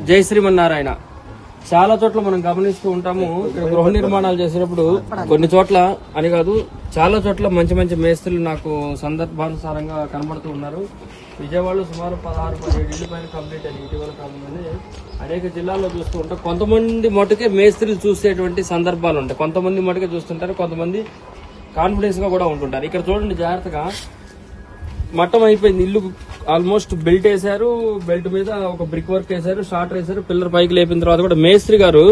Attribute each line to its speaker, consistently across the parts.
Speaker 1: జై శ్రీమన్నారాయణ. చాలా చోట్ల మనం గమనిస్తూ ఉంటాము, ఇక్కడ గృహ నిర్మాణాలు చేసేటప్పుడు కొన్ని చోట్ల అని కాదు చాలా చోట్ల మంచి మంచి మేస్త్రులు నాకు సందర్భానుసారంగా కనబడుతూ ఉన్నారు. విజయవాడలో సుమారు 16-17 ఇళ్ల పైన కంప్లీట్ అయ్యి ఇటీవల కాలంలోనే అనేక జిల్లాల్లో చూస్తూ ఉంటాం. కొంతమంది మటుకే మేస్త్రులు చూసేటువంటి సందర్భాలు ఉంటాయి, కొంతమంది మటుకే చూస్తుంటారు, కొంతమంది కాన్ఫిడెన్స్ గా కూడా ఉంటుంటారు. ఇక్కడ చూడండి జాగ్రత్తగా మట్టం అయిపోయింది, ఇల్లు ఆల్మోస్ట్ బెల్ట్ వేశారు, బెల్ట్ మీద ఒక బ్రిక్ వర్క్ వేశారు, షార్టర్ వేశారు, పిల్లర్ పైకి లేపిన తర్వాత కూడా మేస్త్రి గారు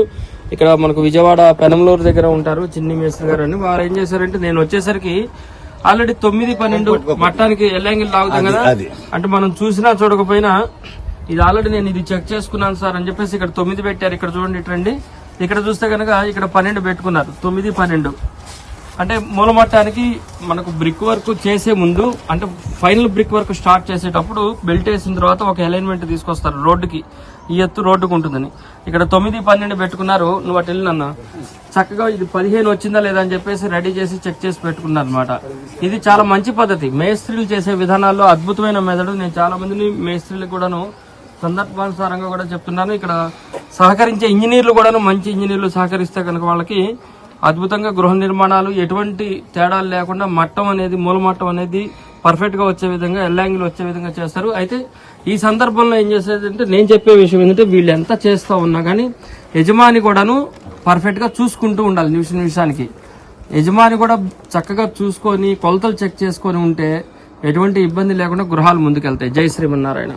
Speaker 1: ఇక్కడ మనకు విజయవాడ పెనంలూరు దగ్గర ఉంటారు, చిన్ని మేస్త్రి గారు అని. వారు ఏం చేశారంటే నేను వచ్చేసరికి ఆల్రెడీ 9-12 మట్టానికి ఎల్యాంగిల్ లాగుతాం కదా, అంటే మనం చూసినా చూడకపోయినా ఇది ఆల్రెడీ నేను ఇది చెక్ చేసుకున్నాను సార్ అని చెప్పేసి ఇక్కడ 9 పెట్టారు. ఇక్కడ చూడండి ఇట్రండి, ఇక్కడ చూస్తే కనుక ఇక్కడ 12 పెట్టుకున్నారు, 9-12. అంటే మూలమట్టానికి మనకు బ్రిక్ వర్క్ చేసే ముందు అంటే ఫైనల్ బ్రిక్ వర్క్ స్టార్ట్ చేసేటప్పుడు బెల్ట్ వేసిన తర్వాత ఒక అలైన్మెంట్ తీసుకొస్తారు రోడ్డుకి, ఈ ఎత్తు రోడ్డుకు ఉంటుందని. ఇక్కడ 9-12 పెట్టుకున్నారు. నువ్వు అటు వెళ్ళినన్నా చక్కగా ఇది 15 వచ్చిందా లేదా అని చెప్పేసి రెడీ చేసి చెక్ చేసి పెట్టుకున్నారు అనమాట. ఇది చాలా మంచి పద్ధతి, మేస్త్రీలు చేసే విధానాల్లో అద్భుతమైన మెథడ్. నేను చాలా మందిని మేస్త్రీలకు కూడాను సందర్భానుసారంగా కూడా చెప్తున్నాను. ఇక్కడ సహకరించే ఇంజనీర్లు కూడాను మంచి ఇంజనీర్లు సహకరిస్తే కనుక వాళ్ళకి అద్భుతంగా గృహ నిర్మాణాలు ఎటువంటి తేడాలు లేకుండా మట్టం అనేది మూలమట్టం అనేది పర్ఫెక్ట్ గా వచ్చే విధంగా ఎల్లాంగిల్ వచ్చే విధంగా చేస్తారు. అయితే ఈ సందర్భంలో ఏం చేసేదంటే నేను చెప్పే విషయం ఏంటంటే వీళ్ళు ఎంత చేస్తా ఉన్నా కానీ యజమాని కూడాను పర్ఫెక్ట్ గా చూసుకుంటూ ఉండాలి. నిమిషానికి యజమాని కూడా చక్కగా చూసుకొని కొలతలు చెక్ చేసుకొని ఉంటే ఎటువంటి ఇబ్బంది లేకుండా గృహాలు ముందుకెళ్తాయి. జై శ్రీమన్నారాయణ.